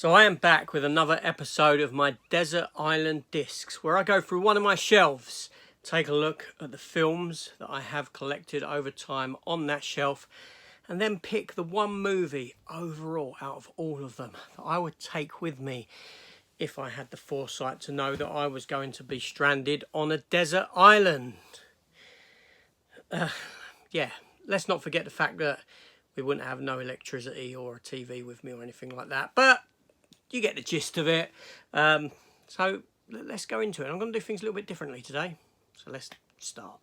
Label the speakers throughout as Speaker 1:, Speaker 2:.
Speaker 1: So I am back with another episode of my Desert Island Discs, where I go through one of my shelves, take a look at the films that I have collected over time on that shelf, and then pick the one movie overall out of all of them that I would take with me if I had the foresight to know that I was going to be stranded on a desert island. Yeah, let's not forget the fact that we wouldn't have no electricity or a TV with me or anything like that, but you get the gist of it. So let's go into it. I'm going to do things a little bit differently today, so let's start.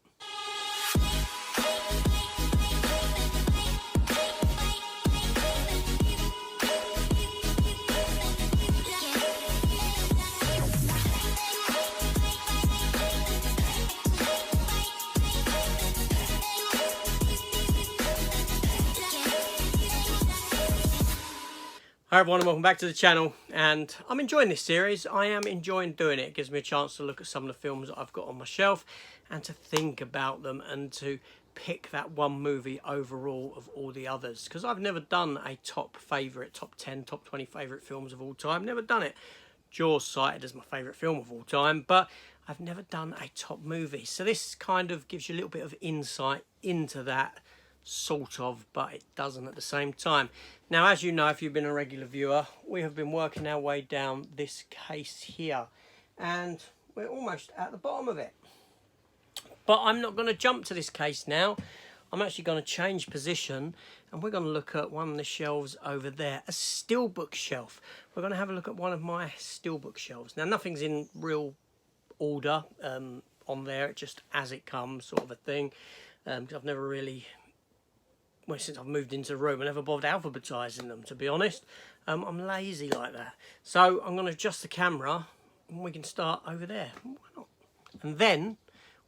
Speaker 1: Hi everyone and welcome back to the channel, and I'm enjoying this series. I am enjoying doing it. It gives me a chance to look at some of the films that I've got on my shelf and to think about them and to pick that one movie overall of all the others, because I've never done a top 10, top 20 favourite films of all time. Never done it. Jaws cited as my favourite film of all time, but I've never done a top movie. So this kind of gives you a little bit of insight into that, sort of, but it doesn't at the same time. Now, as you know, if you've been a regular viewer, we have been working our way down this case here, and we're almost at the bottom of it. But I'm not going to jump to this case now. I'm actually going to change position, and we're going to look at one of the shelves over there, a Steelbook shelf. We're going to have a look at one of my Steelbook shelves. Now, nothing's in real order on there, just as it comes sort of a thing, because I've never really... Well, since I've moved into the room, I never bothered alphabetising them, to be honest. I'm lazy like that. So I'm going to adjust the camera and we can start over there. Why not? And then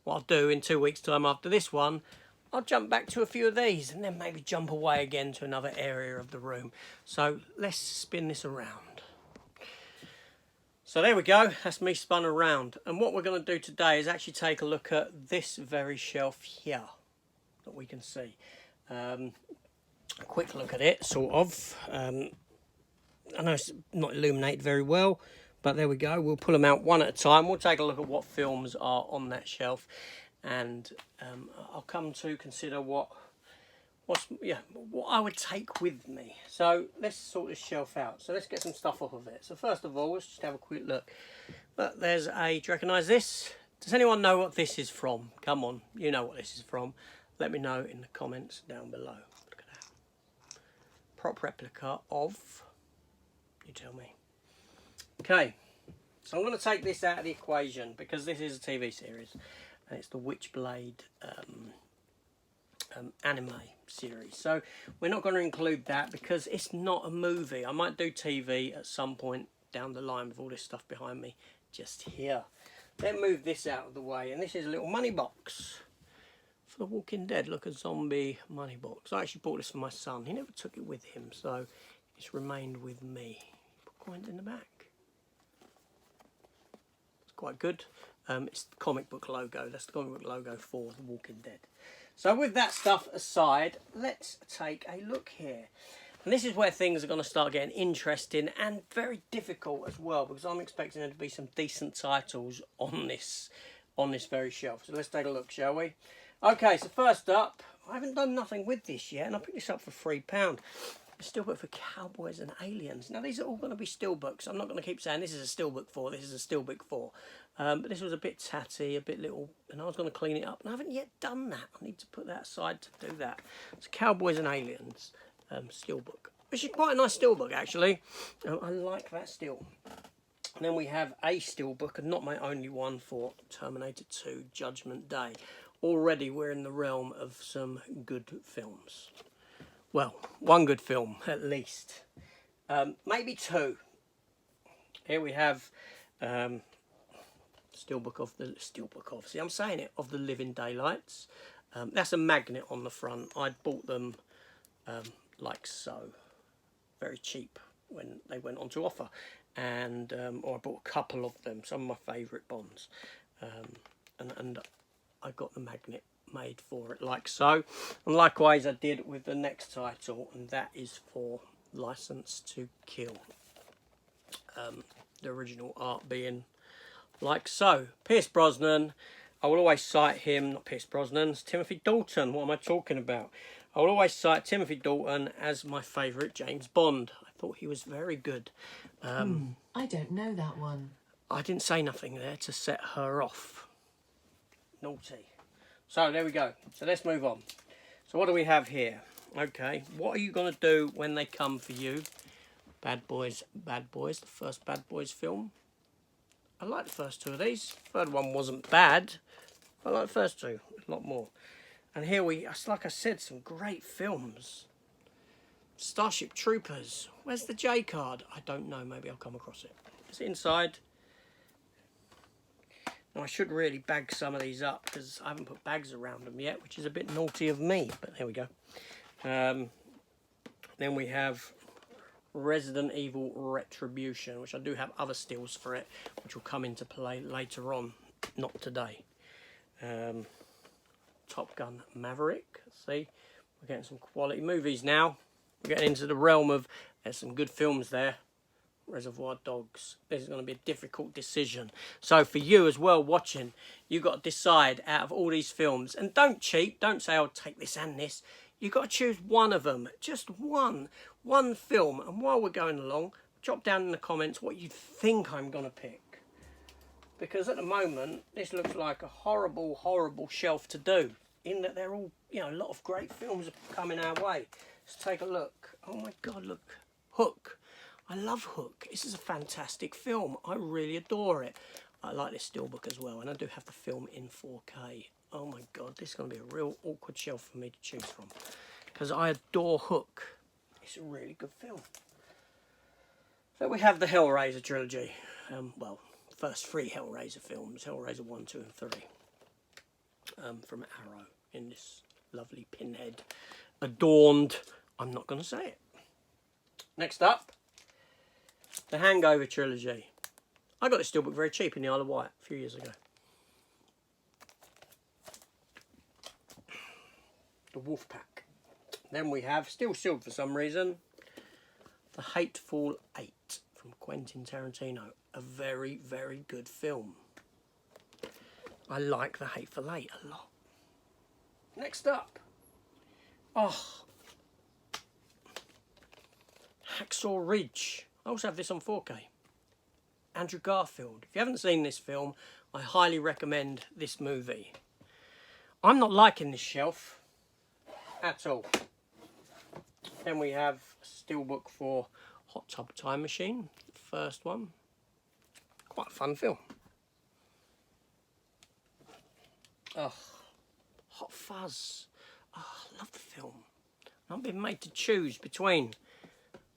Speaker 1: what I'll do in 2 weeks' time after this one, I'll jump back to a few of these and then maybe jump away again to another area of the room. So let's spin this around. So there we go, that's me spun around. And what we're going to do today is actually take a look at this very shelf here that we can see. A quick look at it, sort of. I know it's not illuminated very well, but there we go. We'll pull them out one at a time. We'll take a look at what films are on that shelf, and I'll come to consider what I would take with me. So let's sort this shelf out. So let's get some stuff off of it. So first of all, let's just have a quick look. But there's do you recognise this? Does anyone know what this is from? Come on, you know what this is from. Let me know in the comments down below. Look at that. Prop replica of... You tell me. Okay. So I'm going to take this out of the equation because this is a TV series. And it's the Witchblade anime series. So we're not going to include that because it's not a movie. I might do TV at some point down the line with all this stuff behind me just here. Then move this out of the way. And this is a little money box. For The Walking Dead, look, a zombie money box. I actually bought this for my son. He never took it with him, so it's remained with me. Put coins in the back. It's quite good. It's the comic book logo. That's the comic book logo for The Walking Dead. So with that stuff aside, let's take a look here. And this is where things are going to start getting interesting and very difficult as well, because I'm expecting there to be some decent titles on this very shelf. So let's take a look, shall we? Okay, so first up, I haven't done nothing with this yet, and I picked this up for £3. A Steelbook for Cowboys and Aliens. Now, these are all going to be Steelbooks. I'm not going to keep saying this is a Steelbook 4, this is a Steelbook 4. But this was a bit tatty, a bit little, and I was going to clean it up. And I haven't yet done that. I need to put that aside to do that. It's Cowboys and Aliens Steelbook, which is quite a nice Steelbook, actually. I like that still. And then we have a Steelbook, and not my only one, for Terminator 2 Judgment Day. Already we're in the realm of some good films. Well, one good film at least. Maybe two. Here we have Steelbook of see, I'm saying it, of the Living Daylights. That's a magnet on the front. I bought them like so, very cheap when they went onto offer, and or I bought a couple of them, some of my favourite Bonds, and I got the magnet made for it like so. And likewise I did with the next title, and that is for License to Kill. the original art being like so. Pierce Brosnan, I will always cite him, not Pierce Brosnan, it's Timothy Dalton. What am I talking about? I will always cite Timothy Dalton as my favourite James Bond. I thought he was very good.
Speaker 2: I don't know that one.
Speaker 1: I didn't say nothing there to set her off. Naughty. So there we go. So let's move on. So what do we have here? Okay, what are you going to do when they come for you? Bad Boys, the first Bad Boys film. I like the first two of these. Third one wasn't bad. I like the first two a lot more. And here like I said, some great films. Starship Troopers. Where's the J card? I don't know. Maybe I'll come across it. It's inside. Now I should really bag some of these up because I haven't put bags around them yet, which is a bit naughty of me. But there we go. Then we have Resident Evil Retribution, which I do have other stills for it, which will come into play later on, not today. Top Gun Maverick. See, we're getting some quality movies now. We're getting into the realm of, there's some good films there. Reservoir Dogs. This is going to be a difficult decision. So for you as well watching, you've got to decide out of all these films. And don't cheat. Don't say, I'll take this and this. You've got to choose one of them. Just one film. And while we're going along, drop down in the comments what you think I'm going to pick. Because at the moment, this looks like a horrible, horrible shelf to do. In that they're all, you know, a lot of great films are coming our way. Let's take a look. Oh my God, look. Hook. I love Hook. This is a fantastic film. I really adore it. I like this Steelbook as well. And I do have the film in 4K. Oh my God, this is going to be a real awkward shelf for me to choose from. Because I adore Hook. It's a really good film. So we have the Hellraiser trilogy. Well, first three Hellraiser films. Hellraiser 1, 2 and 3. From Arrow in this lovely pinhead. Adorned. I'm not going to say it. Next up. The Hangover trilogy. I got this Steelbook very cheap in the Isle of Wight a few years ago. The Wolfpack. Then we have, still sealed for some reason, The Hateful Eight from Quentin Tarantino. A very, very good film. I like The Hateful Eight a lot. Next up. Oh. Hacksaw Ridge. I also have this on 4K. Andrew Garfield. If you haven't seen this film, I highly recommend this movie. I'm not liking this shelf at all. Then we have a Steelbook for Hot Tub Time Machine, the first one. Quite a fun film. Oh, Hot Fuzz. Oh, I love the film. I've been made to choose between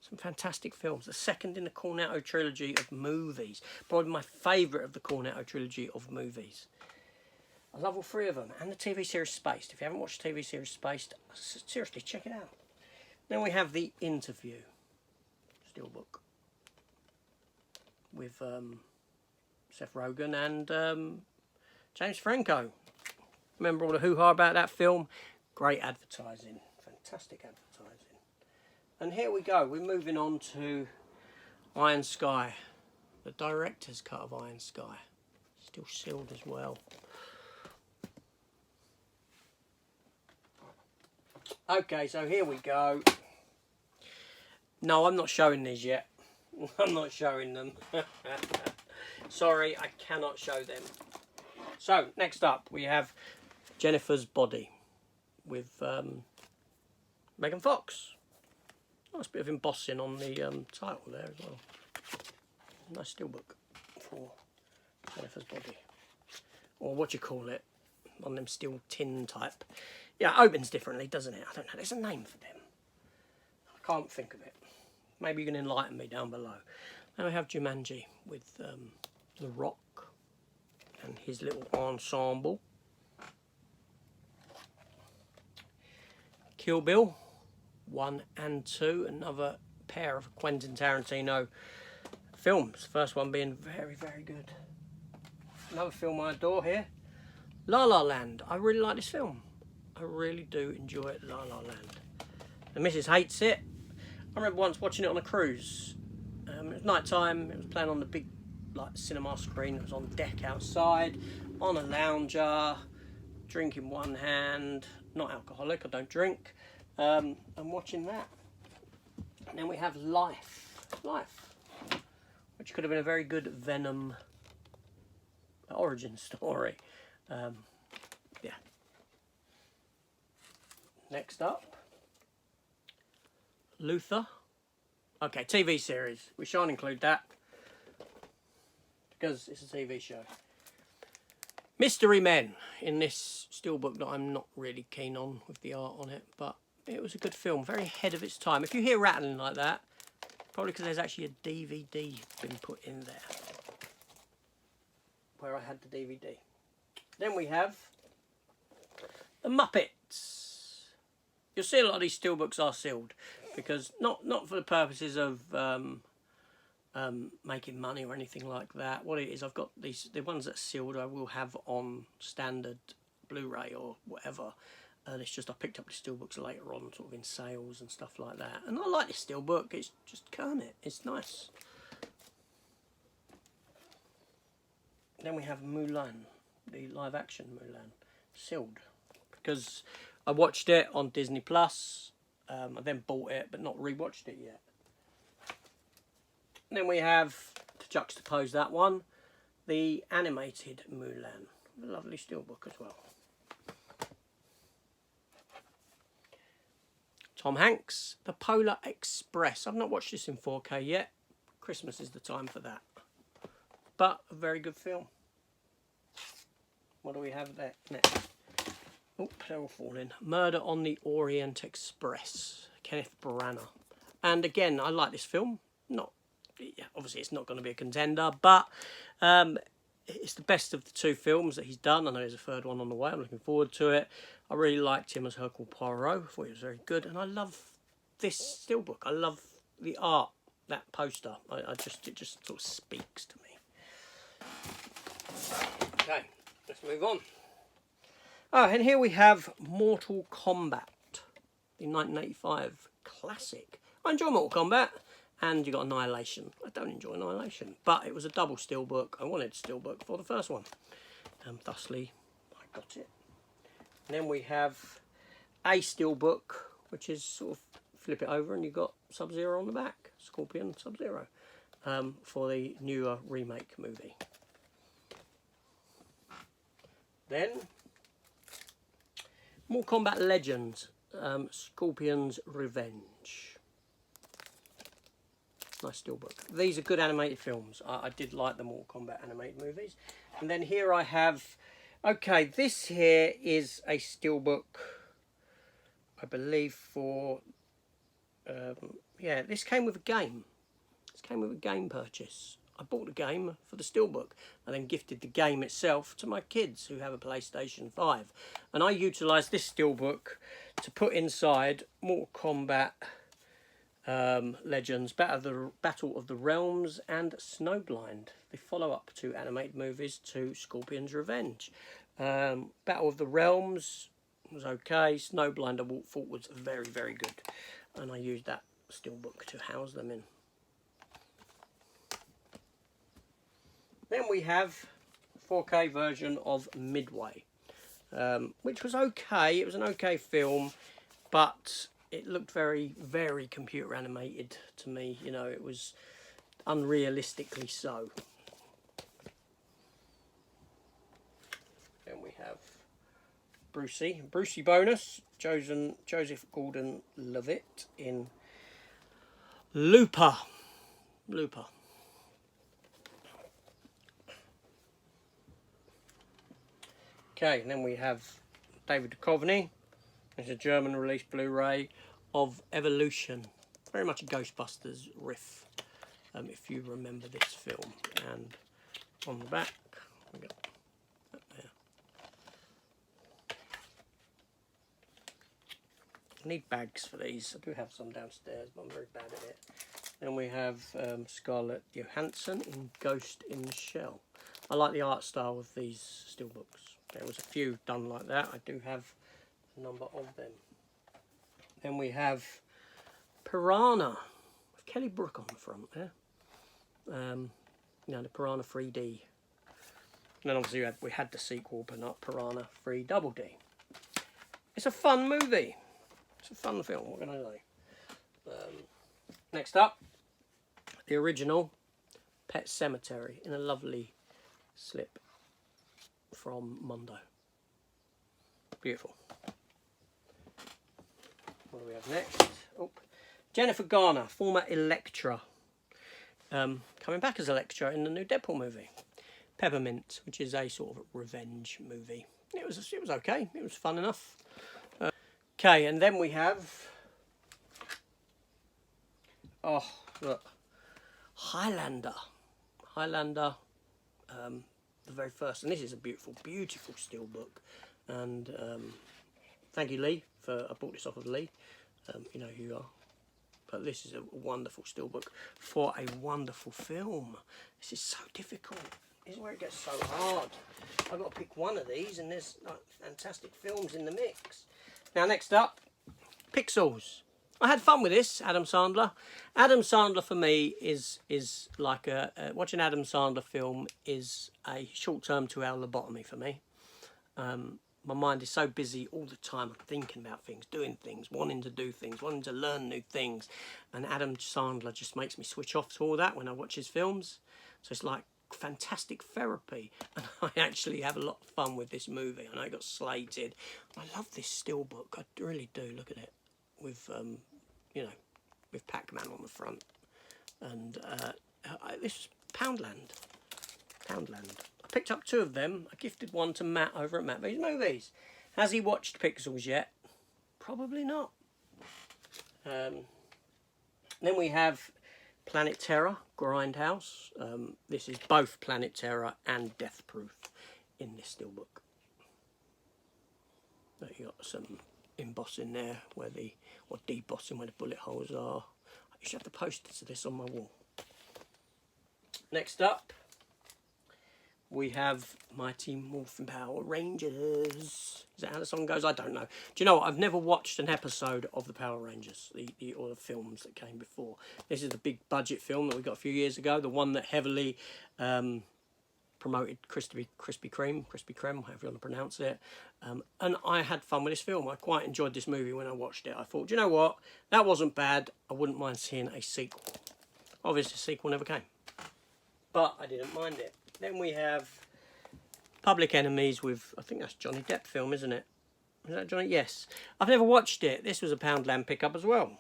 Speaker 1: some fantastic films. The second in the Cornetto trilogy of movies. Probably my favourite of the Cornetto trilogy of movies. I love all three of them. And the TV series Spaced. If you haven't watched the TV series Spaced, seriously, check it out. Then we have The Interview. Steelbook. With Seth Rogen and James Franco. Remember all the hoo-ha about that film? Great advertising. Fantastic advertising. And here we go. We're moving on to Iron Sky. The director's cut of Iron Sky. Still sealed as well. Okay, so here we go. No, I'm not showing these yet. I'm not showing them. Sorry, I cannot show them. So, next up, we have Jennifer's Body with Megan Fox. Nice bit of embossing on the title there as well. Nice Steelbook for Jennifer's Body. Or what you call it. One of them steel tin type. Yeah, it opens differently, doesn't it? I don't know. There's a name for them. I can't think of it. Maybe you can enlighten me down below. Then we have Jumanji with The Rock and his little ensemble. Kill Bill 1 and 2, another pair of Quentin Tarantino films. First one being very, very good. Another film I adore here, La La Land. I really like this film. I really do enjoy it, La La Land. The missus hates it. I remember once watching it on a cruise. It was night time. It was playing on the big cinema screen. It was on deck outside, on a lounger, drink in one hand. Not alcoholic, I don't drink. I'm watching that. And then we have Life, which could have been a very good Venom origin story. Yeah. Next up, Luther. Okay, TV series. We shan't include that because it's a TV show. Mystery Men in this Steelbook that I'm not really keen on with the art on it, but it was a good film, very ahead of its time. If you hear rattling like that, probably because there's actually a DVD been put in there where I had the DVD. Then we have The Muppets. You'll see a lot of these Steelbooks are sealed because not for the purposes of making money or anything like that. What it is, I've got the ones that are sealed I will have on standard Blu-ray or whatever. And it's just I picked up the Steelbooks later on, sort of in sales and stuff like that. And I like this Steelbook. It's just Kermit. It's nice. Then we have Mulan, the live-action Mulan, sealed because I watched it on Disney Plus. I then bought it, but not rewatched it yet. And then we have, to juxtapose that one, the animated Mulan, a lovely Steelbook as well. Tom Hanks, The Polar Express. I've not watched this in 4K yet. Christmas is the time for that. But a very good film. What do we have there next? Oh, they're all falling. Murder on the Orient Express. Kenneth Branagh. And again, I like this film. Obviously it's not going to be a contender, but it's the best of the two films that he's done. I know there's a third one on the way. I'm looking forward to it. I really liked him as Hercule Poirot. I thought he was very good. And I love this Steelbook. I love the art, that poster. It just sort of speaks to me. Okay, let's move on. Oh, and here we have Mortal Kombat, the 1985 classic. I enjoy Mortal Kombat. And you got Annihilation. I don't enjoy Annihilation, but it was a double Steelbook. I wanted Steelbook for the first one. Thusly, I got it. And then we have a Steelbook, which is sort of flip it over and you've got Sub-Zero on the back. Scorpion Sub-Zero. For the newer remake movie. Then, Mortal Kombat Legends. Scorpion's Revenge. Nice Steelbook. These are good animated films. I did like the Mortal Kombat animated movies. And then here I have... Okay, this here is a Steelbook, I believe, for... yeah, this came with a game. This came with a game purchase. I bought the game for the Steelbook and then gifted the game itself to my kids who have a PlayStation 5. And I utilised this Steelbook to put inside Mortal Kombat... Legends, Battle of the Realms and Snowblind, the follow-up to animated movies to Scorpion's Revenge. Battle of the Realms was okay. Snowblind I thought was very, very good. And I used that Steelbook to house them in. Then we have a 4K version of Midway, which was okay. It was an okay film, but... it looked very, very computer animated to me. You know, it was unrealistically so. Then we have Brucey bonus, Joseph Gordon-Levitt in Looper. Okay, and then we have David Duchovny. It's a German release Blu-ray of Evolution. Very much a Ghostbusters riff, if you remember this film. And on the back, we got that there. I need bags for these. I do have some downstairs, but I'm very bad at it. Then we have Scarlett Johansson in Ghost in the Shell. I like the art style of these Steelbooks. There was a few done like that. I do have number of them. Then we have Piranha with Kelly Brook on the front there. You know, the Piranha 3D. And then obviously we had the sequel, but not Piranha 3 Double D. It's a fun movie. It's a fun film, what can I say? Next up, the original Pet Sematary in a lovely slip from Mondo. Beautiful. What do we have next? Oh, Jennifer Garner, former Elektra. Coming back as Elektra in the new Deadpool movie. Peppermint, which is a sort of revenge movie. It was okay. It was fun enough. Okay, and then we have... Oh, look. Highlander. Highlander, the very first. And this is a beautiful, beautiful steelbook. And thank you, Lee, for... I bought this off of Lee. You know who you are. But this is a wonderful steelbook for a wonderful film. This is so difficult. This is where it gets so hard. I've got to pick one of these, and there's like fantastic films in the mix. Now, next up, Pixels. I had fun with this, Adam Sandler. Adam Sandler for me is like watching Adam Sandler film is a short-term 2-hour lobotomy for me. My mind is so busy all the time. I'm thinking about things, doing things, wanting to do things, wanting to learn new things. And Adam Sandler just makes me switch off to all that when I watch his films. So it's like fantastic therapy. And I actually have a lot of fun with this movie. I know it got slated. I love this steelbook. I really do. Look at it. With, you know, with Pac-Man on the front. And this is Poundland. Poundland. I picked up 2 of them. I gifted one to Matt over at Matt V's Movies. Has he watched Pixels yet? Probably not. Then we have Planet Terror, Grindhouse. This is both Planet Terror and Death Proof in this steelbook. You got some embossing there, or debossing where the bullet holes are. I should have the posters of this on my wall. Next up, we have Mighty Morphin Power Rangers. Is that how the song goes? I don't know. Do you know what? I've never watched an episode of the Power Rangers, or the films that came before. This is the big budget film that we got a few years ago, the one that heavily promoted Krispy Kreme, however you want to pronounce it. And I had fun with this film. I quite enjoyed this movie when I watched it. I thought, do you know what? That wasn't bad. I wouldn't mind seeing a sequel. Obviously, a sequel never came. But I didn't mind it. Then we have Public Enemies with, I think that's Johnny Depp film, isn't it? Is that Johnny? Yes. I've never watched it. This was a Poundland pickup as well.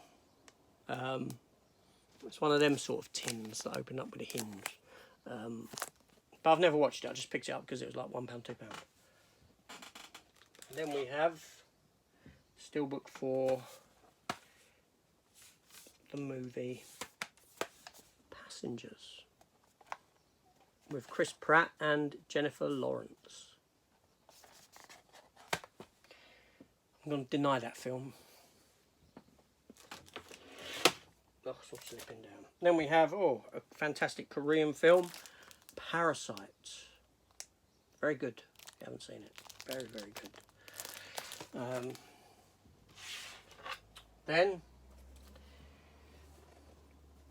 Speaker 1: It's one of them sort of tins that open up with a hinge. But I've never watched it. I just picked it up because it was like £1, £2. And then we have Steelbook for the movie Passengers with Chris Pratt and Jennifer Lawrence. I'm going to deny that film. Oh, it's all slipping down. Then we have, a fantastic Korean film, Parasite. Very good. If you haven't seen it. Very, very good. Then,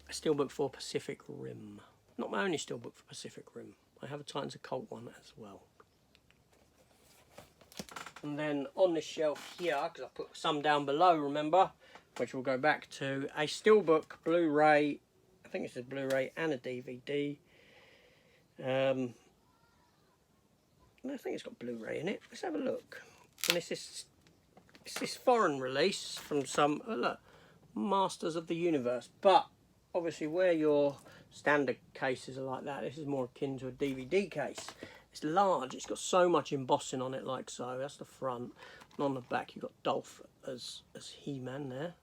Speaker 1: a steelbook for Pacific Rim. Not my only steelbook for Pacific Rim. I have a Titans Occult one as well. And then on this shelf here, because I put some down below, remember, which we'll go back to, a steelbook, Blu-ray, I think it's a Blu-ray and a DVD. I think it's got Blu-ray in it. Let's have a look. And it's this foreign release from some, look, Masters of the Universe. But obviously where your standard cases are like that, this is more akin to a DVD case. It's large, it's got so much embossing on it like so. That's the front. And on the back you've got Dolph as He-Man there.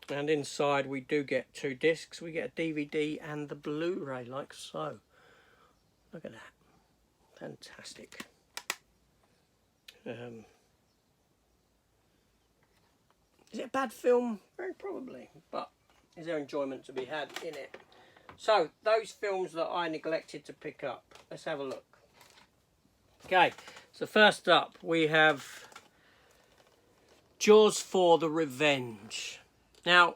Speaker 1: And inside we do get 2 discs. We get a DVD and the Blu-ray like so. Look at that. Fantastic. Is it a bad film? Very probably. But is there enjoyment to be had in it? So, those films that I neglected to pick up. Let's have a look. Okay, so first up we have Jaws 4: The Revenge. Now,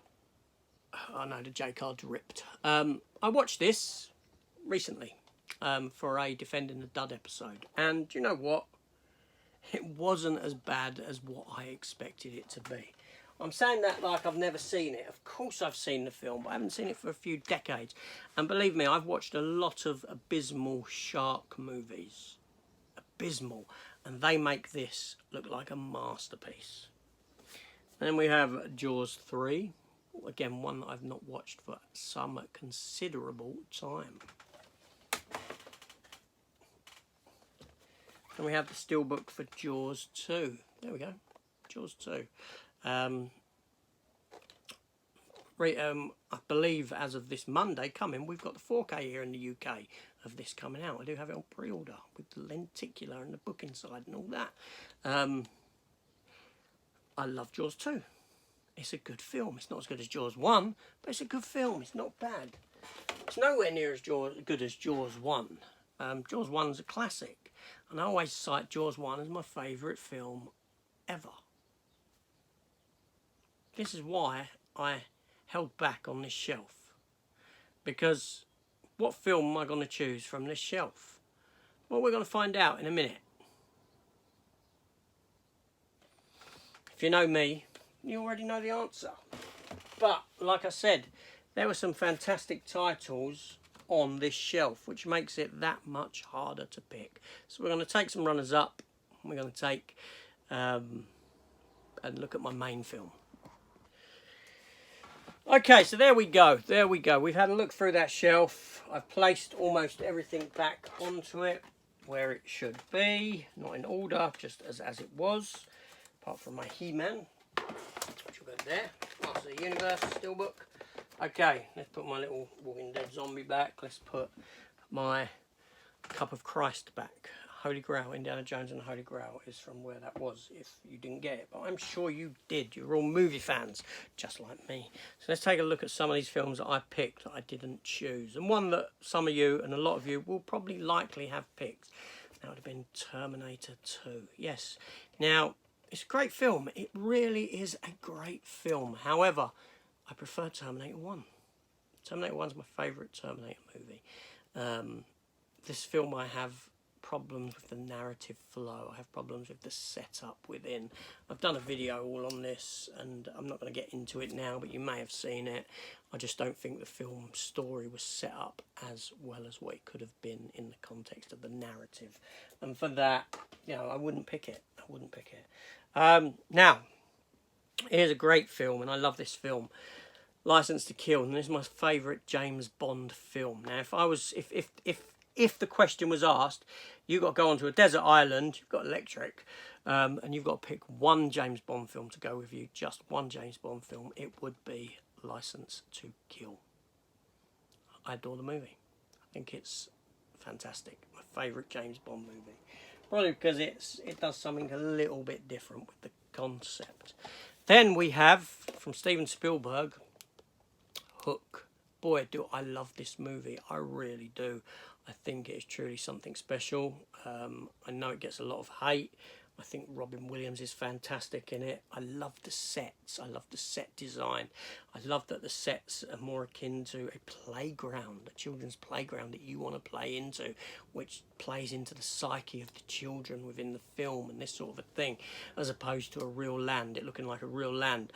Speaker 1: I know the J card's ripped. I I watched this recently for a Defending the Dud episode, and you know what? It wasn't as bad as what I expected it to be. I'm saying that like I've never seen it. Of course I've seen the film, but I haven't seen it for a few decades. And believe me, I've watched a lot of abysmal shark movies. Abysmal. And they make this look like a masterpiece. Then we have Jaws 3. Again, one that I've not watched for some considerable time. And we have the Steelbook for Jaws 2. There we go. Jaws 2. I believe as of this Monday coming, we've got the 4K here in the UK of this coming out. I do have it on pre-order with the lenticular and the book inside and all that. I love Jaws 2. It's a good film. It's not as good as Jaws 1, but it's a good film. It's not bad. It's nowhere near as good as Jaws 1. Jaws 1's a classic, and I always cite Jaws 1 as my favourite film ever. This is why I held back on this shelf, because what film am I going to choose from this shelf? Well, we're going to find out in a minute. If you know me, you already know the answer. But, like I said, there were some fantastic titles on this shelf, which makes it that much harder to pick. So we're going to take some runners up. We're going to take and look at my main film. Okay, so there we go. There we go. We've had a look through that shelf. I've placed almost everything back onto it where it should be. Not in order, just as it was. Apart from my He-Man, which will go there. Master of the Universe, Steelbook. Okay, let's put my little Walking Dead zombie back. Let's put my Cup of Christ back. Holy Grail, Indiana Jones and the Holy Grail is from where that was, if you didn't get it. But I'm sure you did. You're all movie fans, just like me. So let's take a look at some of these films that I picked that I didn't choose. And one that some of you and a lot of you will probably likely have picked. That would have been Terminator 2. Yes. Now, it's a great film. It really is a great film. However, I prefer Terminator 1. Terminator 1 is my favourite Terminator movie. This film I have problems with the narrative flow. I have problems with the setup within. I've done a video all on this and I'm not going to get into it now, but you may have seen it. I just don't think the film story was set up as well as what it could have been in the context of the narrative. And for that, you know, I wouldn't pick it. I wouldn't pick it. Now, here's a great film, and I love this film. License to Kill, and this is my favourite James Bond film. Now, if the question was asked, you've got to go onto a desert island, you've got electric, and you've got to pick one James Bond film to go with you, just one James Bond film, it would be License to Kill. I adore the movie. I think it's fantastic. My favourite James Bond movie. Probably because it does something a little bit different with the concept. Then we have, from Steven Spielberg, Hook. Boy, do I love this movie. I really do. I think it is truly something special. I know it gets a lot of hate. I think Robin Williams is fantastic in it. I love the sets. I love the set design. I love that the sets are more akin to a playground, a children's playground that you want to play into, which plays into the psyche of the children within the film and this sort of a thing, as opposed to a real land, it looking like a real land.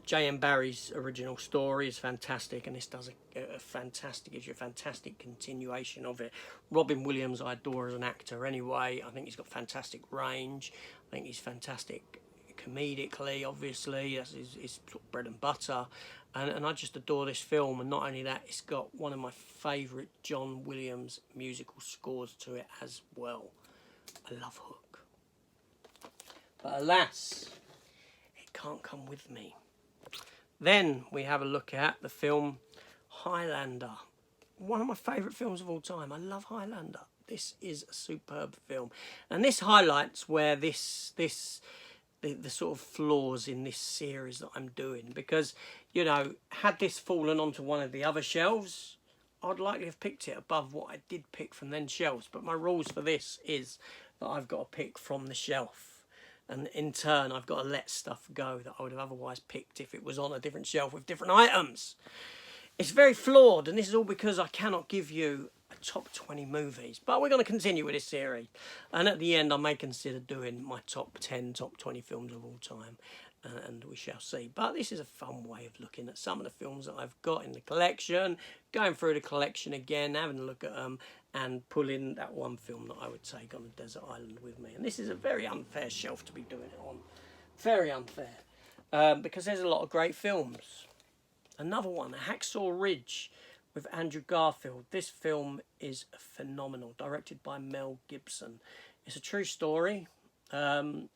Speaker 1: J.M. Barrie's original story is fantastic, and this does a fantastic, gives you a fantastic continuation of it. Robin Williams I adore as an actor anyway. I think he's got fantastic range. I think he's fantastic comedically, obviously. That's his bread and butter. And I just adore this film, and not only that, it's got one of my favourite John Williams musical scores to it as well. I love Hook. But alas, it can't come with me. Then we have a look at the film Highlander. One of my favourite films of all time. I love Highlander. This is a superb film. And this highlights where the sort of flaws in this series that I'm doing. Because, you know, had this fallen onto one of the other shelves, I'd likely have picked it above what I did pick from then shelves. But my rules for this is that I've got to pick from the shelf. And in turn, I've got to let stuff go that I would have otherwise picked if it was on a different shelf with different items. It's very flawed, and this is all because I cannot give you a top 20 movies. But we're going to continue with this series. And at the end, I may consider doing my top 10, top 20 films of all time. And we shall see. But this is a fun way of looking at some of the films that I've got in the collection, going through the collection again, having a look at them, and pulling that one film that I would take on a desert island with me. And this is a very unfair shelf to be doing it on. Very unfair. Because there's a lot of great films. Another one, Hacksaw Ridge with Andrew Garfield. This film is phenomenal, directed by Mel Gibson. It's a true story about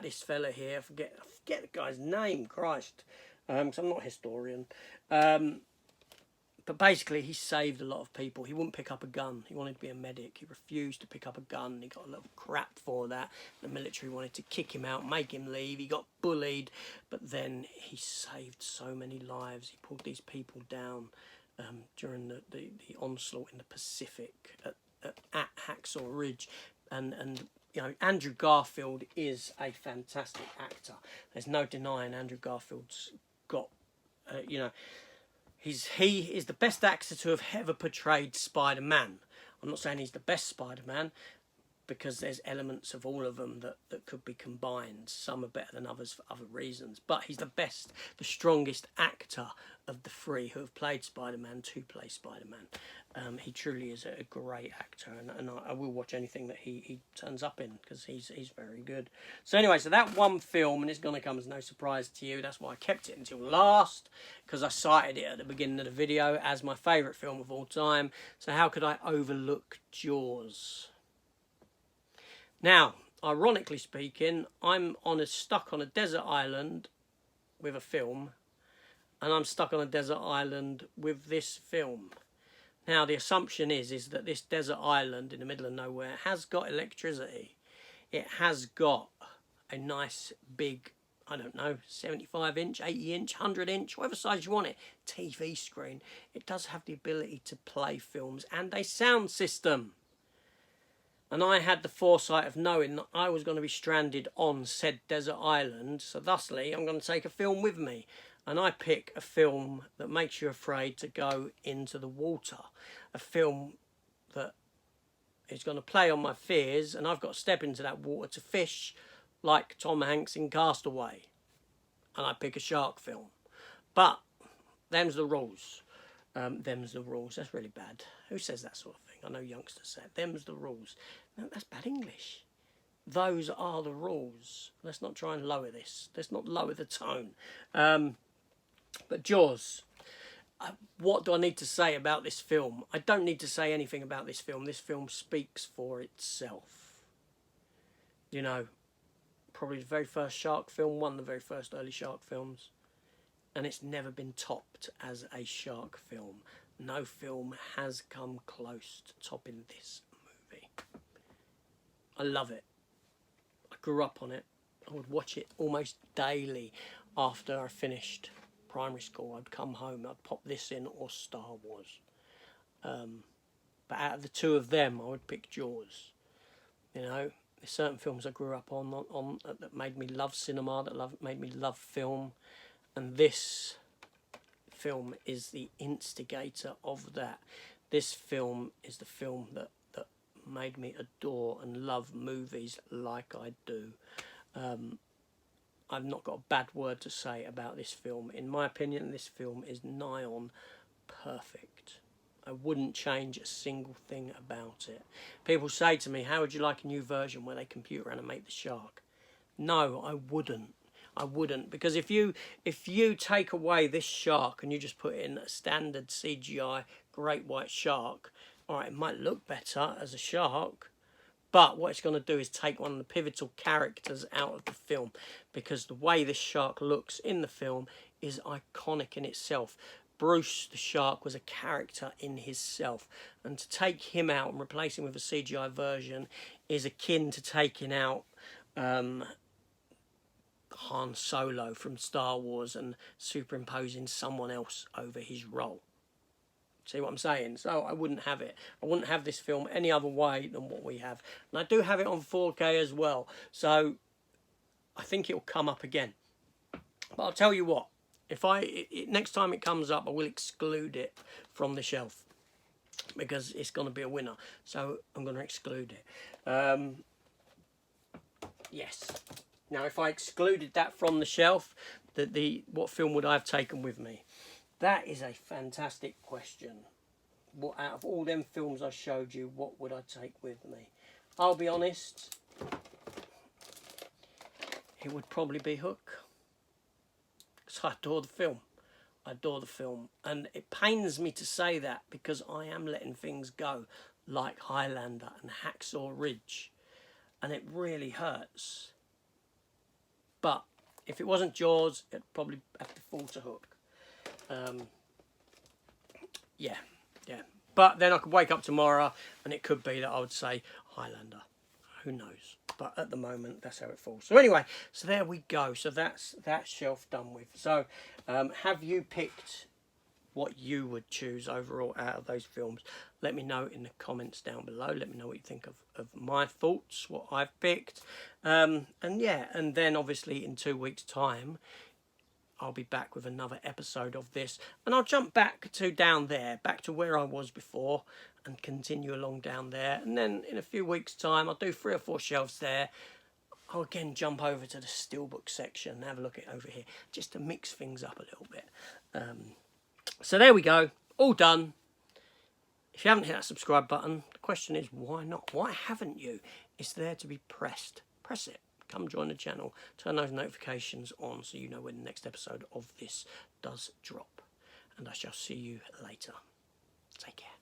Speaker 1: this fella here. I forget the guy's name, Christ, because I'm not a historian. But basically, he saved a lot of people. He wouldn't pick up a gun. He wanted to be a medic. He refused to pick up a gun. He got a lot of crap for that. The military wanted to kick him out, make him leave. He got bullied. But then he saved so many lives. He pulled these people down during the onslaught in the Pacific at Hacksaw Ridge. And you know, Andrew Garfield is a fantastic actor. There's no denying Andrew Garfield's got, you know, he is the best actor to have ever portrayed Spider-Man. I'm not saying he's the best Spider-Man, because there's elements of all of them that could be combined. Some are better than others for other reasons. But he's the best, the strongest actor of the three who have played Spider-Man to play Spider-Man. He truly is a great actor, and I will watch anything that he turns up in, because he's very good. So anyway, so that one film, and it's going to come as no surprise to you, that's why I kept it until last, because I cited it at the beginning of the video as my favourite film of all time. So how could I overlook Jaws? Now, ironically speaking, I'm stuck on a desert island with a film, and I'm stuck on a desert island with this film. Now, the assumption is that this desert island in the middle of nowhere has got electricity. It has got a nice big, I don't know, 75-inch, 80-inch, 100-inch, whatever size you want it, TV screen. It does have the ability to play films and a sound system. And I had the foresight of knowing that I was going to be stranded on said desert island. So thusly, I'm going to take a film with me. And I pick a film that makes you afraid to go into the water. A film that is going to play on my fears. And I've got to step into that water to fish like Tom Hanks in Castaway. And I pick a shark film. But them's the rules. Them's the rules. That's really bad. Who says that sort of thing? I know youngsters say it. Them's the rules. No, that's bad English. Those are the rules. Let's not try and lower this. Let's not lower the tone. But Jaws. What do I need to say about this film? I don't need to say anything about this film. This film speaks for itself. You know, probably the very first shark film, one of the very first early shark films. And it's never been topped as a shark film. No film has come close to topping this movie. I love it. I grew up on it. I would watch it almost daily after I finished primary school. I'd come home, I'd pop this in, or Star Wars. But out of the two of them, I would pick Jaws. You know, there's certain films I grew up on that made me love cinema, made me love film. And this film is the instigator of that. This film is the film that made me adore and love movies like I do. I've not got a bad word to say about this film. In my opinion, this film is nigh on perfect. I wouldn't change a single thing about it. People say to me, how would you like a new version where they computer animate the shark? No, I wouldn't. I wouldn't, because if you take away this shark and you just put in a standard CGI great white shark, all right, it might look better as a shark, but what it's going to do is take one of the pivotal characters out of the film, because the way this shark looks in the film is iconic in itself. Bruce the shark was a character in himself, and to take him out and replace him with a CGI version is akin to taking out Han Solo from Star Wars and superimposing someone else over his role. See what I'm saying? So I wouldn't have it. I wouldn't have this film any other way than what we have. And I do have it on 4K as well. So I think it'll come up again. But I'll tell you what. Next time it comes up, I will exclude it from the shelf because it's going to be a winner. So I'm going to exclude it. Yes. Now, if I excluded that from the shelf, what film would I have taken with me? That is a fantastic question. What out of all them films I showed you, what would I take with me? I'll be honest, it would probably be Hook. Because I adore the film. I adore the film. And it pains me to say that because I am letting things go like Highlander and Hacksaw Ridge. And it really hurts. But if it wasn't Jaws, it'd probably have to fall to Hook. Yeah. But then I could wake up tomorrow and it could be that I would say Highlander. Who knows? But at the moment, that's how it falls. So anyway, so there we go. So that's that shelf done with. So have you picked what you would choose overall out of those films? Let me know in the comments down below. Let me know what you think of my thoughts, what I've picked. And then obviously in 2 weeks' time, I'll be back with another episode of this. And I'll jump back to down there, back to where I was before, and continue along down there. And then in a few weeks' time, I'll do 3 or 4 shelves there. I'll again jump over to the Steelbook section and have a look at over here, just to mix things up a little bit. So there we go, all done. If you haven't hit that subscribe button, the question is, why not? Why haven't you? It's there to be pressed. Press it. Come join the channel. Turn those notifications on so you know when the next episode of this does drop. And I shall see you later. Take care.